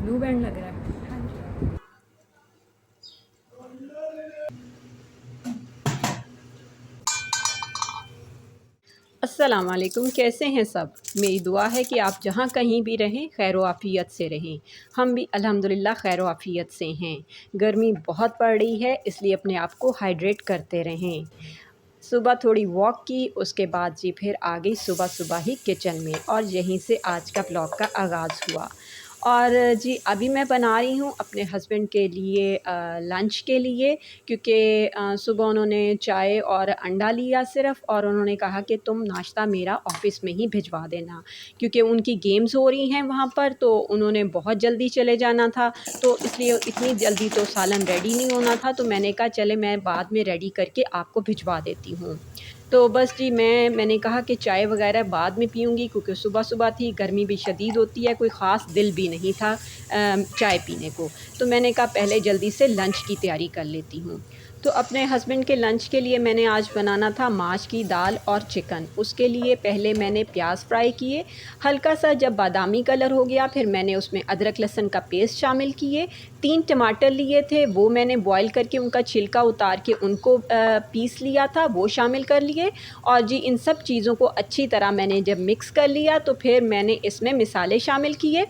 Blue band लग रहा है। हाँ जी। अस्सलाम वालेकुम, कैसे हैं सब। मेरी दुआ है कि आप जहाँ कहीं भी रहें खैर आफ़ियत से रहें। हम भी अल्हम्दुलिल्लाह खैर आफ़ियत से हैं। गर्मी बहुत पड़ रही है, इसलिए अपने आप को हाइड्रेट करते रहें। सुबह थोड़ी वॉक की, उसके बाद जी फिर आ गई सुबह सुबह ही किचन में, और यहीं से आज का ब्लॉग का आगाज़ हुआ। और जी अभी मैं बना रही हूँ अपने हस्बैंड के लिए लंच के लिए, क्योंकि सुबह उन्होंने चाय और अंडा लिया सिर्फ़, और उन्होंने कहा कि तुम नाश्ता मेरा ऑफ़िस में ही भिजवा देना, क्योंकि उनकी गेम्स हो रही हैं वहाँ पर, तो उन्होंने बहुत जल्दी चले जाना था। तो इसलिए इतनी जल्दी तो सालन रेडी नहीं होना था, तो मैंने कहा चले मैं बाद में रेडी करके आपको भिजवा देती हूँ। तो बस जी मैंने कहा कि चाय वग़ैरह बाद में पीऊँगी, क्योंकि सुबह-सुबह थी, गर्मी भी शदीद होती है, कोई ख़ास दिल भी नहीं था चाय पीने को। तो मैंने कहा पहले जल्दी से लंच की तैयारी कर लेती हूँ। तो अपने हस्बैंड के लंच के लिए मैंने आज बनाना था माश की दाल और चिकन। उसके लिए पहले मैंने प्याज फ्राई किए, हल्का सा जब बादामी कलर हो गया फिर मैंने उसमें अदरक लहसुन का पेस्ट शामिल किए। 3 टमाटर लिए थे, वो मैंने बॉयल करके उनका छिलका उतार के उनको पीस लिया था, वो शामिल कर लिए। और जी इन सब चीज़ों को अच्छी तरह मैंने जब मिक्स कर लिया तो फिर मैंने इसमें मिसाले शामिल किए।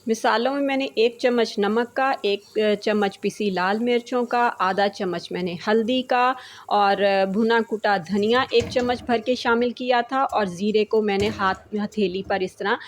मिसालों में मैंने 1 चम्मच नमक का, 1 चम्मच पिसी लाल मिर्चों का, आधा चम्मच मैंने हल्दी का, और भुना कुटा धनिया 1 चम्मच भर के शामिल किया था, और ज़ीरे को मैंने हथेली पर इस तरह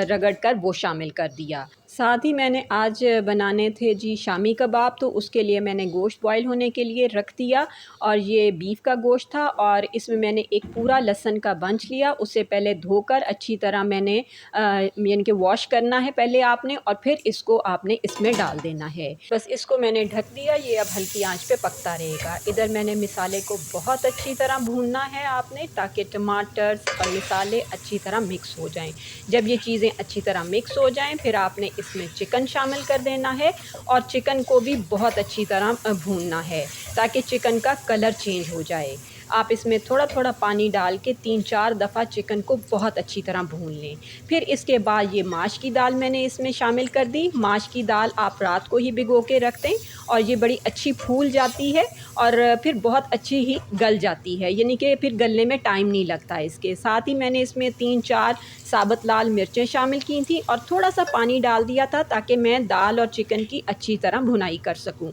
रगड़ कर वो शामिल कर दिया। साथ ही मैंने आज बनाने थे जी शामी कबाब, तो उसके लिए मैंने गोश्त बॉयल होने के लिए रख दिया, और ये बीफ का गोश्त था, और इसमें मैंने एक पूरा लहसुन का बंच लिया, उसे पहले धोकर अच्छी तरह मैंने यानी कि वॉश करना है पहले आपने, और फिर इसको आपने इसमें डाल देना है। बस इसको मैंने ढक दिया, ये अब हल्की आंच पे पकता रहेगा। इधर मैंने मिसाले को बहुत अच्छी तरह भूनना है आपने, ताकि टमाटर और मिसाले अच्छी तरह मिक्स हो जाएं। जब ये चीज़ें अच्छी तरह मिक्स हो जाएं फिर आपने इसमें चिकन शामिल कर देना है, और चिकन को भी बहुत अच्छी तरह भूनना है, ताकि चिकन का कलर चेंज हो जाए। आप इसमें थोड़ा-थोड़ा पानी डाल के 3-4 दफ़ा चिकन को बहुत अच्छी तरह भून लें। फिर इसके बाद ये माश की दाल मैंने इसमें शामिल कर दी। माश की दाल आप रात को ही भिगो के रख दें, और ये बड़ी अच्छी फूल जाती है, और फिर बहुत अच्छी ही गल जाती है, यानी कि फिर गलने में टाइम नहीं लगता है इसके। साथ ही मैंने इसमें 3-4 साबुत लाल मिर्चें शामिल की थी, और थोड़ा-सा पानी डाल दिया था, ताकि मैं दाल और चिकन की अच्छी तरह भुनाई कर सकूँ।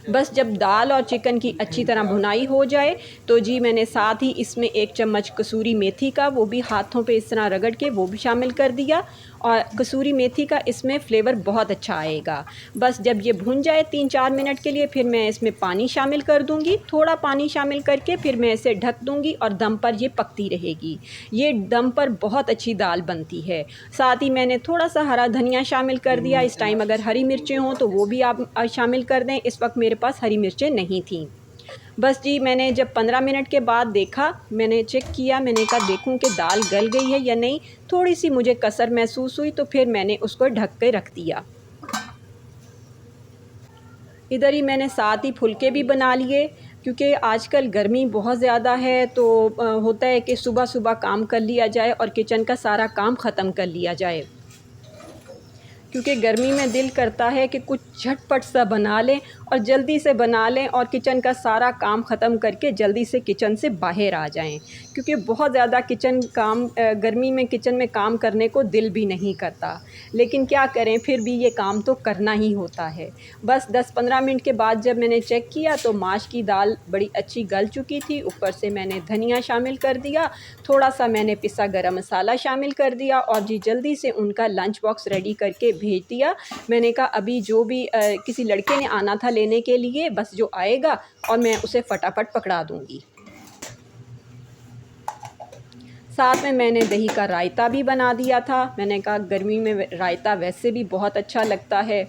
बस जब दाल और चिकन की अच्छी तरह भुनाई हो जाए तो जी मैंने साथ ही इसमें 1 चम्मच कसूरी मेथी का, वो भी हाथों पे इस तरह रगड़ के वो भी शामिल कर दिया, और कसूरी मेथी का इसमें फ्लेवर बहुत अच्छा आएगा। बस जब ये भुन जाए 3-4 मिनट के लिए फिर मैं इसमें पानी शामिल कर दूँगी, थोड़ा पानी शामिल करके फिर मैं इसे ढक दूँगी, और दम पर ये पकती रहेगी। ये दम पर बहुत अच्छी दाल बनती है। साथ ही मैंने थोड़ा-सा हरा धनिया शामिल कर दिया, इस टाइम अगर हरी मिर्चें हों तो वो भी आप शामिल कर दें, इस वक्त मेरे पास हरी मिर्चें नहीं थीं। बस जी मैंने जब 15 मिनट के बाद देखा, मैंने चेक किया, मैंने कहा देखूँ कि दाल गल गई है या नहीं, थोड़ी-सी मुझे कसर महसूस हुई, तो फिर मैंने उसको ढक के रख दिया। इधर ही मैंने साथ ही फुलके भी बना लिए, क्योंकि आजकल गर्मी बहुत ज़्यादा है, तो होता है कि सुबह-सुबह काम कर लिया जाए और किचन का सारा काम ख़त्म कर लिया जाए। क्योंकि गर्मी में दिल करता है कि कुछ झटपट सा बना लें, और जल्दी से बना लें, और किचन का सारा काम ख़त्म करके जल्दी से किचन से बाहर आ जाएं, क्योंकि बहुत ज़्यादा किचन काम गर्मी में किचन में काम करने को दिल भी नहीं करता, लेकिन क्या करें फिर भी ये काम तो करना ही होता है। बस 10-15 मिनट के बाद जब मैंने चेक किया तो माश की दाल बड़ी अच्छी गल चुकी थी, ऊपर से मैंने धनिया शामिल कर दिया, थोड़ा सा मैंने पिसा गरम मसाला शामिल कर दिया, और जी जल्दी से उनका लंच बॉक्स रेडी करके भेज दिया। मैंने कहा अभी जो भी किसी लड़के ने आना था लेने के लिए, बस जो आएगा और मैं उसे फटाफट पकड़ा दूँगी। साथ में मैंने दही का रायता भी बना दिया था। मैंने कहा गर्मी में रायता वैसे भी बहुत अच्छा लगता है।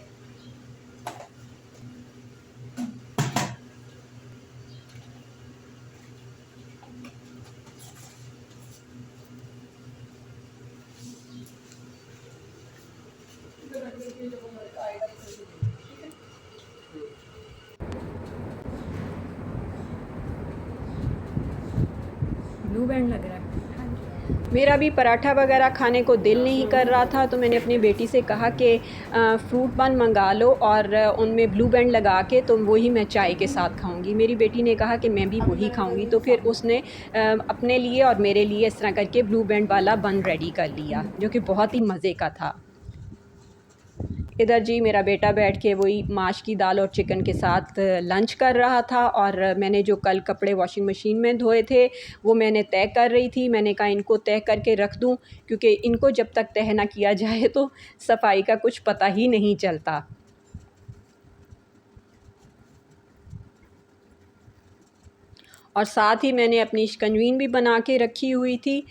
ब्लू बैंड लग रहा है। हाँ जी। मेरा भी पराठा वगैरह खाने को दिल नहीं कर रहा था, तो मैंने अपनी बेटी से कहा कि फ्रूट बन मंगा लो और उनमें ब्लू बैंड लगा के तो वही मैं चाय के साथ खाऊंगी। मेरी बेटी ने कहा कि मैं भी वही खाऊंगी, तो फिर उसने अपने लिए और मेरे लिए इस तरह करके ब्लू बैंड वाला बन रेडी कर लिया, जो कि बहुत ही मज़े का था। इधर जी मेरा बेटा बैठ के वही माश की दाल और चिकन के साथ लंच कर रहा था, और मैंने जो कल कपड़े वॉशिंग मशीन में धोए थे वो मैंने तय कर रही थी। मैंने कहा इनको तय करके रख दूं, क्योंकि इनको जब तक तय ना किया जाए तो सफाई का कुछ पता ही नहीं चलता। और साथ ही मैंने अपनी शिकंजवीन भी बना के रखी हुई थी।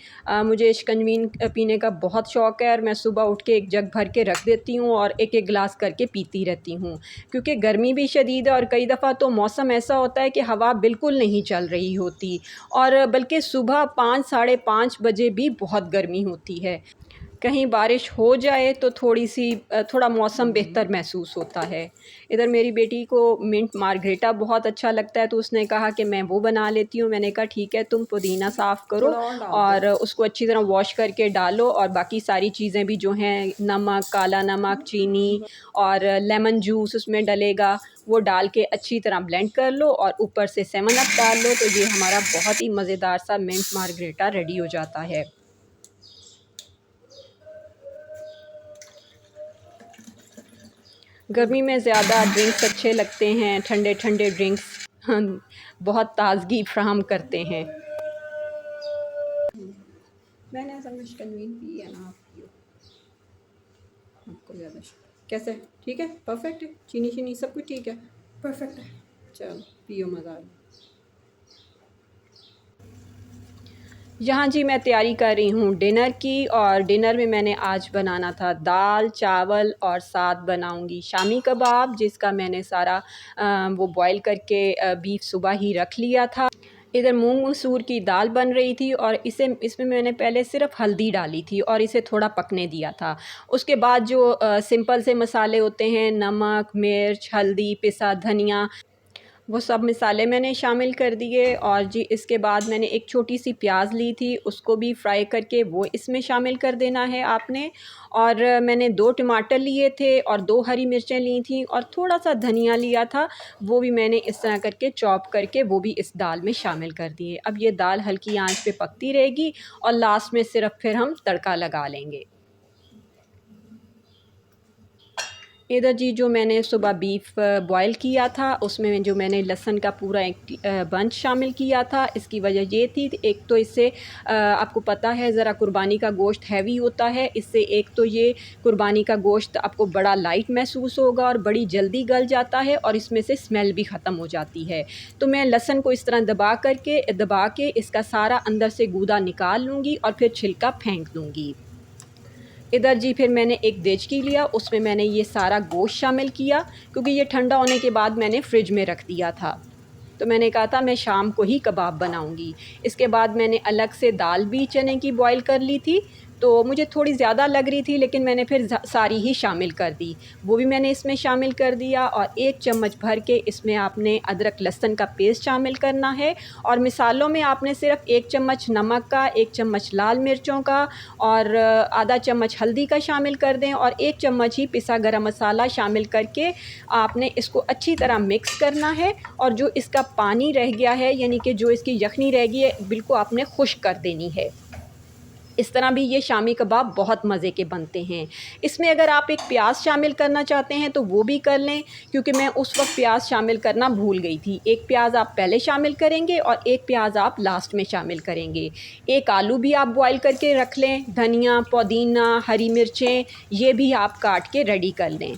मुझे शिकंजवीन पीने का बहुत शौक़ है, और मैं सुबह उठ के एक जग भर के रख देती हूँ और एक एक गिलास करके पीती रहती हूँ, क्योंकि गर्मी भी शदीद है और कई दफ़ा तो मौसम ऐसा होता है कि हवा बिल्कुल नहीं चल रही होती, और बल्कि सुबह 5 साढ़े 5 बजे भी बहुत गर्मी होती है। कहीं बारिश हो जाए तो थोड़ा मौसम बेहतर महसूस होता है। इधर मेरी बेटी को मिंट मार्गरेटा बहुत अच्छा लगता है, तो उसने कहा कि मैं वो बना लेती हूँ। मैंने कहा ठीक है, तुम पुदीना साफ़ करो और उसको अच्छी तरह वॉश करके डालो, और बाकी सारी चीज़ें भी जो हैं, नमक, काला नमक, चीनी और लेमन जूस उसमें डलेगा, वो डाल के अच्छी तरह ब्लेंड कर लो और ऊपर से सेवन अप डाल लो, तो ये हमारा बहुत ही मज़ेदार सा मिंट मार्गरेटा रेडी हो जाता है। गर्मी में ज़्यादा ड्रिंक्स अच्छे लगते हैं, ठंडे ठंडे ड्रिंक्स बहुत ताज़गी फ्राहम करते हैं। मैंने समझ कन्वीन पी है ना, आप पियो, आपको ज़्यादा कैसे ठीक है, परफेक्ट है, चीनी चीनी सब कुछ ठीक है, परफेक्ट है, चलो पियो, मज़ा आ। यहाँ जी मैं तैयारी कर रही हूँ डिनर की, और डिनर में मैंने आज बनाना था दाल चावल, और साथ बनाऊँगी शामी कबाब, जिसका मैंने सारा वो बॉईल करके बीफ सुबह ही रख लिया था। इधर मूंग मसूर की दाल बन रही थी, और इसमें मैंने पहले सिर्फ हल्दी डाली थी और इसे थोड़ा पकने दिया था। उसके बाद जो सिंपल से मसाले होते हैं, नमक, मिर्च, हल्दी, पिसा धनिया, वो सब मसाले मैंने शामिल कर दिए। और जी इसके बाद मैंने एक छोटी सी प्याज ली थी, उसको भी फ्राई करके वो इसमें शामिल कर देना है आपने। और मैंने 2 टमाटर लिए थे और 2 हरी मिर्चें ली थी और थोड़ा सा धनिया लिया था, वो भी मैंने इस तरह करके चॉप करके वो भी इस दाल में शामिल कर दिए। अब ये दाल हल्की आंच पे पकती रहेगी, और लास्ट में सिर्फ फिर हम तड़का लगा लेंगे। इधर जी जो मैंने सुबह बीफ बॉयल किया था, उसमें जो मैंने लहसुन का पूरा एक बंच शामिल किया था। इसकी वजह ये थी, एक तो इससे आपको पता है ज़रा कुर्बानी का गोश्त हैवी होता है, इससे एक तो ये कुर्बानी का गोश्त आपको बड़ा लाइट महसूस होगा और बड़ी जल्दी गल जाता है, और इसमें से स्मेल भी ख़त्म हो जाती है। तो मैं लहसुन को इस तरह दबा के इसका सारा अंदर से गूदा निकाल लूँगी और फिर छिलका फेंक दूँगी। इधर जी फिर मैंने एक देचकी लिया, उसमें मैंने ये सारा गोश्त शामिल किया, क्योंकि ये ठंडा होने के बाद मैंने फ्रिज में रख दिया था। तो मैंने कहा था मैं शाम को ही कबाब बनाऊंगी। इसके बाद मैंने अलग से दाल भी चने की बॉईल कर ली थी, तो मुझे थोड़ी ज़्यादा लग रही थी, लेकिन मैंने फिर सारी ही शामिल कर दी। वो भी मैंने इसमें शामिल कर दिया, और 1 चम्मच भर के इसमें आपने अदरक लहसुन का पेस्ट शामिल करना है। और मिसालों में आपने सिर्फ 1 चम्मच नमक का, 1 चम्मच लाल मिर्चों का और आधा चम्मच हल्दी का शामिल कर दें, और 1 चम्मच ही पिसा गरम मसाला शामिल करके आपने इसको अच्छी तरह मिक्स करना है। और जो इसका पानी रह गया है, यानी कि जो इसकी यखनी रह गई है, बिल्कुल आपने खुश्क कर देनी है। इस तरह भी ये शामी कबाब बहुत मज़े के बनते हैं। इसमें अगर आप एक प्याज शामिल करना चाहते हैं तो वो भी कर लें, क्योंकि मैं उस वक्त प्याज शामिल करना भूल गई थी। एक प्याज आप पहले शामिल करेंगे और एक प्याज आप लास्ट में शामिल करेंगे। एक आलू भी आप बॉईल करके रख लें। धनिया, पुदीना, हरी मिर्चें, ये भी आप काट के रेडी कर लें।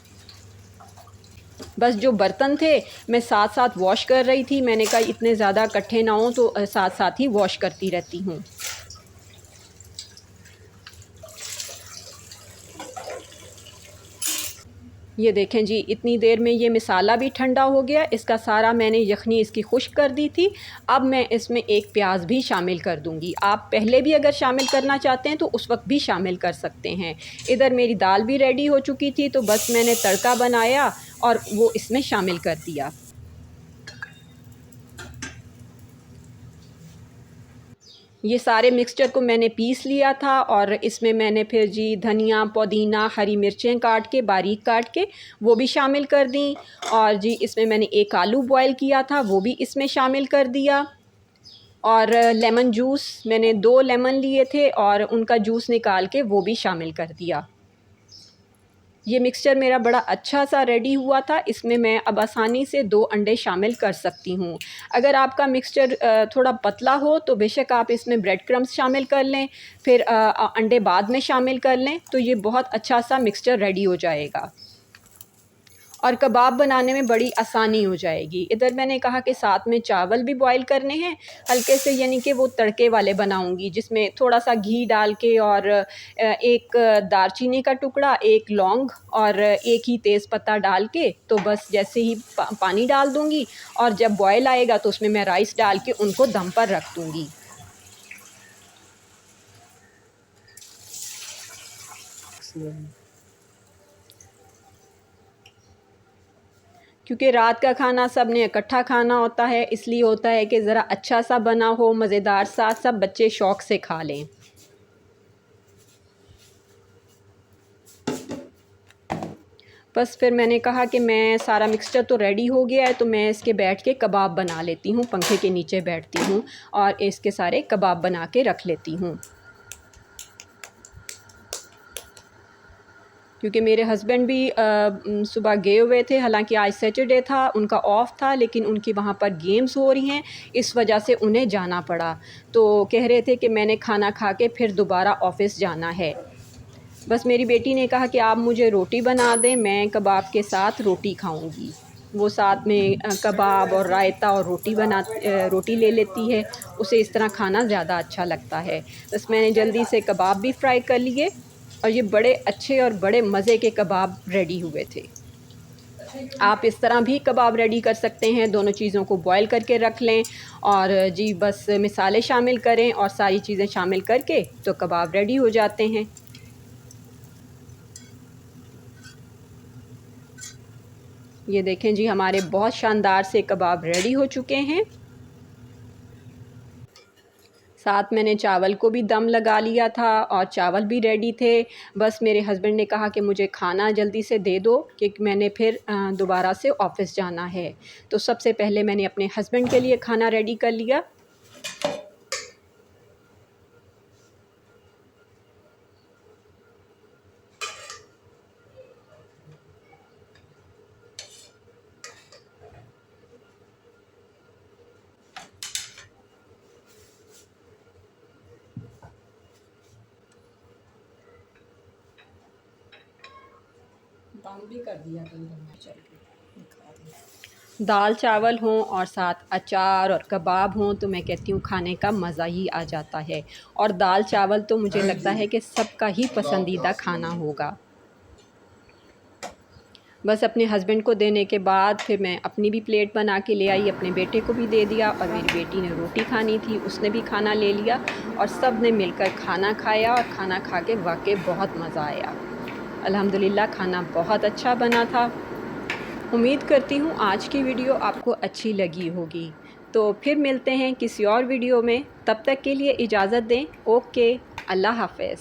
बस जो बर्तन थे मैं साथ साथ वॉश कर रही थी। मैंने कहा इतने ज़्यादा इकट्ठे ना हों, तो साथ साथ ही वॉश करती रहती हूँ। ये देखें जी, इतनी देर में ये मसाला भी ठंडा हो गया। इसका सारा मैंने यखनी इसकी खुश्क कर दी थी। अब मैं इसमें एक प्याज भी शामिल कर दूंगी। आप पहले भी अगर शामिल करना चाहते हैं तो उस वक्त भी शामिल कर सकते हैं। इधर मेरी दाल भी रेडी हो चुकी थी, तो बस मैंने तड़का बनाया और वो इसमें शामिल कर दिया। ये सारे मिक्सचर को मैंने पीस लिया था और इसमें मैंने फिर जी धनिया, पुदीना, हरी मिर्चें काट के बारीक काट के वो भी शामिल कर दी। और जी इसमें मैंने एक आलू बॉयल किया था वो भी इसमें शामिल कर दिया। और लेमन जूस मैंने 2 लेमन लिए थे और उनका जूस निकाल के वो भी शामिल कर दिया। ये मिक्सचर मेरा बड़ा अच्छा सा रेडी हुआ था। इसमें मैं अब आसानी से 2 अंडे शामिल कर सकती हूँ। अगर आपका मिक्सचर थोड़ा पतला हो तो बेशक आप इसमें ब्रेड क्रम्स शामिल कर लें, फिर अंडे बाद में शामिल कर लें, तो ये बहुत अच्छा सा मिक्सचर रेडी हो जाएगा और कबाब बनाने में बड़ी आसानी हो जाएगी। इधर मैंने कहा कि साथ में चावल भी बॉईल करने हैं हल्के से, यानी कि वो तड़के वाले बनाऊंगी जिसमें थोड़ा सा घी डाल के और एक दालचीनी का टुकड़ा, एक लौंग और एक ही तेज़पत्ता डाल के, तो बस जैसे ही पानी डाल दूंगी और जब बॉयल आएगा तो उसमें मैं राइस डाल के उनको दम पर रख दूंगी। क्योंकि रात का खाना सब ने इकट्ठा खाना होता है, इसलिए होता है कि ज़रा अच्छा सा बना हो, मज़ेदार सा, सब बच्चे शौक़ से खा लें। बस फिर मैंने कहा कि मैं सारा मिक्सचर तो रेडी हो गया है, तो मैं इसके बैठ के कबाब बना लेती हूँ, पंखे के नीचे बैठती हूँ और इसके सारे कबाब बना के रख लेती हूँ। क्योंकि मेरे हस्बैंड भी सुबह गए हुए थे, हालांकि आज सैटरडे था, उनका ऑफ़ था, लेकिन उनकी वहाँ पर गेम्स हो रही हैं, इस वजह से उन्हें जाना पड़ा। तो कह रहे थे कि मैंने खाना खा के फिर दोबारा ऑफ़िस जाना है। बस मेरी बेटी ने कहा कि आप मुझे रोटी बना दें, मैं कबाब के साथ रोटी खाऊंगी। वो साथ में कबाब और रायता और रोटी ले लेती है, उसे इस तरह खाना ज़्यादा अच्छा लगता है। बस मैंने जल्दी से कबाब भी फ्राई कर लिए और ये बड़े अच्छे और बड़े मज़े के कबाब रेडी हुए थे। आप इस तरह भी कबाब रेडी कर सकते हैं, दोनों चीज़ों को बॉयल करके रख लें और जी बस मिसाले शामिल करें और सारी चीज़ें शामिल करके तो कबाब रेडी हो जाते हैं। ये देखें जी हमारे बहुत शानदार से कबाब रेडी हो चुके हैं। साथ मैंने चावल को भी दम लगा लिया था और चावल भी रेडी थे। बस मेरे हस्बैंड ने कहा कि मुझे खाना जल्दी से दे दो कि मैंने फिर दोबारा से ऑफ़िस जाना है। तो सबसे पहले मैंने अपने हस्बैंड के लिए खाना रेडी कर लिया। भी कर दिया दाल चावल हों और साथ अचार और कबाब हों तो मैं कहती हूँ खाने का मज़ा ही आ जाता है। और दाल चावल तो मुझे लगता है कि सबका ही पसंदीदा खाना होगा। बस अपने हस्बैंड को देने के बाद फिर मैं अपनी भी प्लेट बना के ले आई, अपने बेटे को भी दे दिया और मेरी बेटी ने रोटी खानी थी, उसने भी खाना ले लिया और सब ने मिलकर खाना खाया और खाना खा के वाकई बहुत मज़ा आया। अल्हम्दुलिल्लाह खाना बहुत अच्छा बना था। उम्मीद करती हूँ आज की वीडियो आपको अच्छी लगी होगी। तो फिर मिलते हैं किसी और वीडियो में, तब तक के लिए इजाज़त दें। ओके, अल्लाह हाफ़िज़।